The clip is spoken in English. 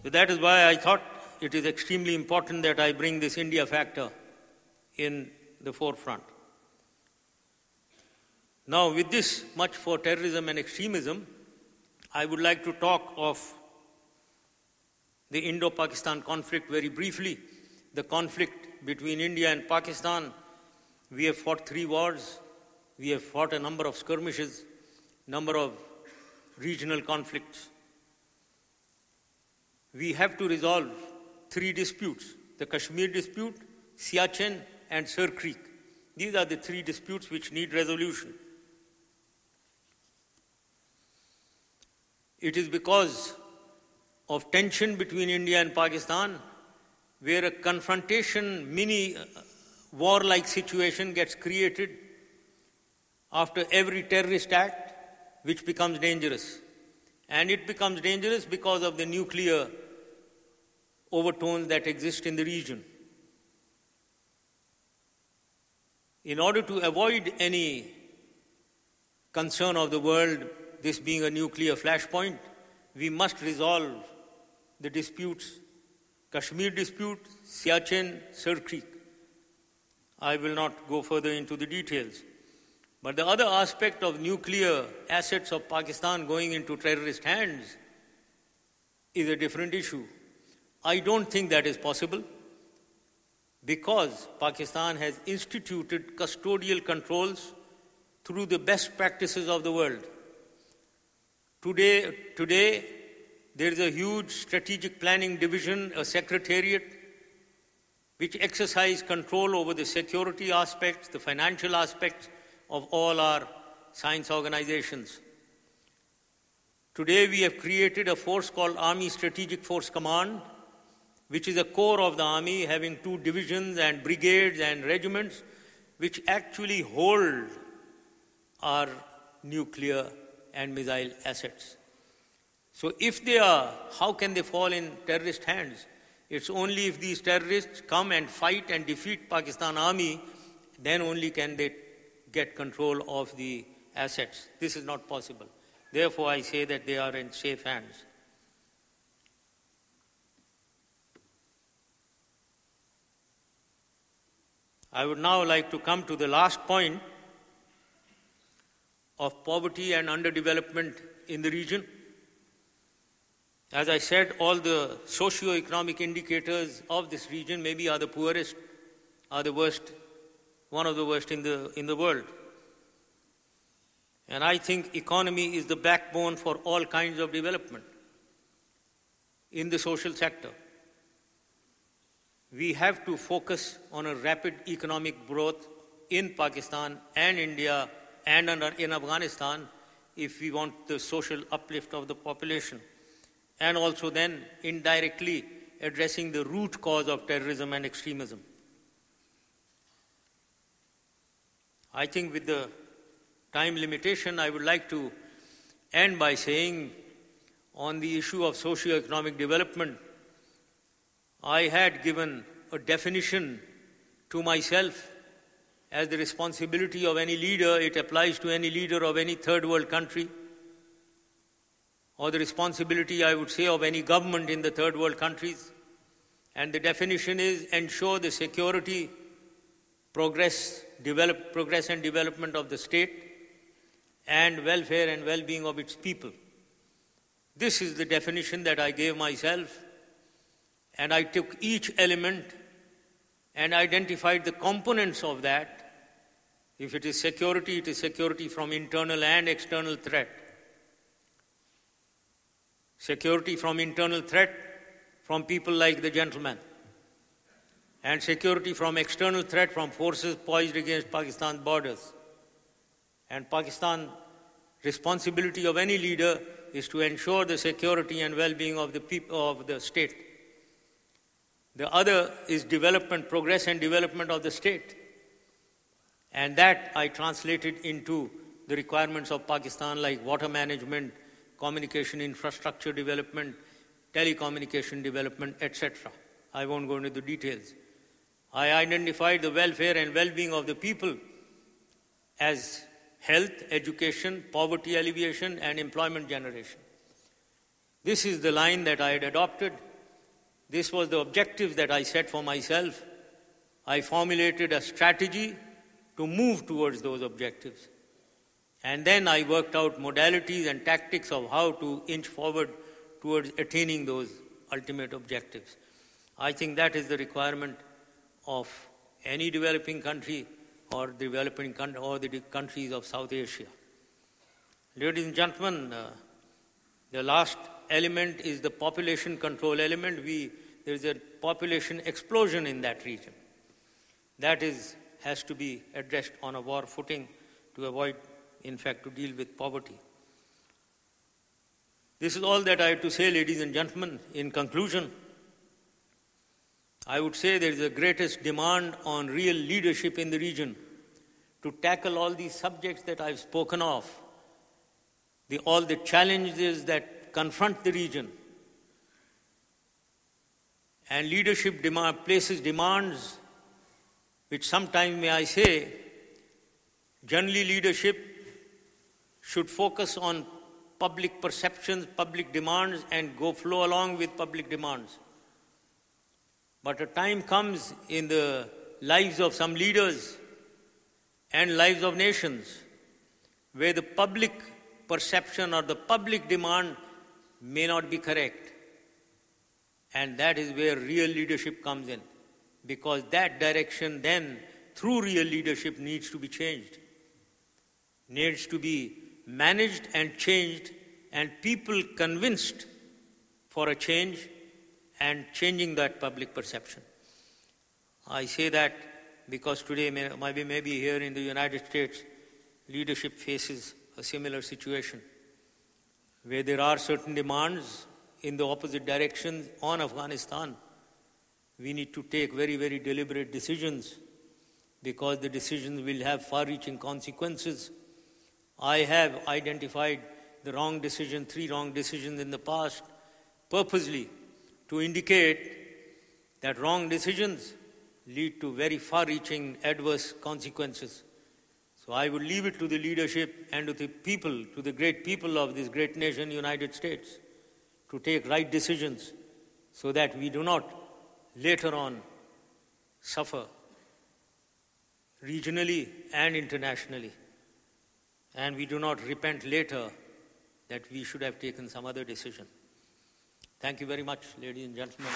So that is why I thought it is extremely important that I bring this India factor in the forefront. Now, with this much for terrorism and extremism, I would like to talk of the Indo-Pakistan conflict very briefly. The conflict between India and Pakistan, we have fought 3 wars, we have fought a number of skirmishes, number of regional conflicts. We have to resolve 3 disputes: the Kashmir dispute, Siachen, and Sir Creek. These are the 3 disputes which need resolution. It is because of tension between India and Pakistan, where a confrontation, mini war-like situation gets created after every terrorist act, which becomes dangerous. And it becomes dangerous because of the nuclear overtones that exist in the region. In order to avoid any concern of the world, this being a nuclear flashpoint, we must resolve the disputes: Kashmir dispute, Siachen, Sir Creek. I will not go further into the details. But the other aspect of nuclear assets of Pakistan going into terrorist hands is a different issue. I don't think that is possible, because Pakistan has instituted custodial controls through the best practices of the world. Today, there is a huge strategic planning division, a secretariat, which exercise control over the security aspects, the financial aspects of all our science organizations. Today, we have created a force called Army Strategic Force Command, which is a core of the army, having 2 divisions and brigades and regiments, which actually hold our nuclear and missile assets. So if they are, how can they fall in terrorist hands? It's only if these terrorists come and fight and defeat Pakistan army, then only can they get control of the assets. This is not possible. Therefore, I say that they are in safe hands. I would now like to come to the last point of poverty and underdevelopment in the region. As I said, all the socio-economic indicators of this region maybe are the poorest, are the worst, one of the worst in the world. And I think economy is the backbone for all kinds of development in the social sector. We have to focus on a rapid economic growth in Pakistan and India and in Afghanistan if we want the social uplift of the population, and also then indirectly addressing the root cause of terrorism and extremism. I think with the time limitation, I would like to end by saying on the issue of socio-economic development, I had given a definition to myself as the responsibility of any leader. It applies to any leader of any third world country, or the responsibility, I would say, of any government in the third world countries. And the definition is ensure the security, progress and development of the state, and welfare and well-being of its people. This is the definition that I gave myself, and I took each element and identified the components of that. If it is security from internal and external threat. Security from internal threat from people like the gentleman, and security from external threat from forces poised against Pakistan's borders. And Pakistan, responsibility of any leader is to ensure the security and well-being of the people of the state. The other is development, progress and development of the state. And that I translated into the requirements of Pakistan, like water management, communication infrastructure development, telecommunication development, etc. I won't go into the details. I identified the welfare and well-being of the people as health, education, poverty alleviation, and employment generation. This is the line that I had adopted, This was the objective that I set for myself. I formulated a strategy to move towards those objectives. And then I worked out modalities and tactics of how to inch forward towards attaining those ultimate objectives. I think that is the requirement of any developing country or the countries of South Asia. Ladies and gentlemen, the last element is the population control element. There is a population explosion in that region. That has to be addressed on a war footing to avoid, in fact, to deal with poverty. This is all that I have to say, ladies and gentlemen. In conclusion, I would say there is the greatest demand on real leadership in the region to tackle all these subjects that I've spoken of, all the challenges that confront the region. And leadership places demands which sometimes, may I say, generally leadership should focus on public perceptions, public demands, and flow along with public demands. But a time comes in the lives of some leaders and lives of nations where the public perception or the public demand may not be correct. And that is where real leadership comes in, because that direction then, through real leadership, needs to be changed, needs to be managed and changed, and people convinced for a change and changing that public perception. I say that because today, maybe here in the United States, leadership faces a similar situation where there are certain demands in the opposite direction on Afghanistan. We need to take very, very deliberate decisions because the decisions will have far-reaching consequences. I have identified the wrong decision, 3 wrong decisions in the past, purposely to indicate that wrong decisions lead to very far-reaching adverse consequences. So I would leave it to the leadership and to the people, to the great people of this great nation, United States, to take right decisions so that we do not later on suffer regionally and internationally. And we do not repent later that we should have taken some other decision. Thank you very much, ladies and gentlemen.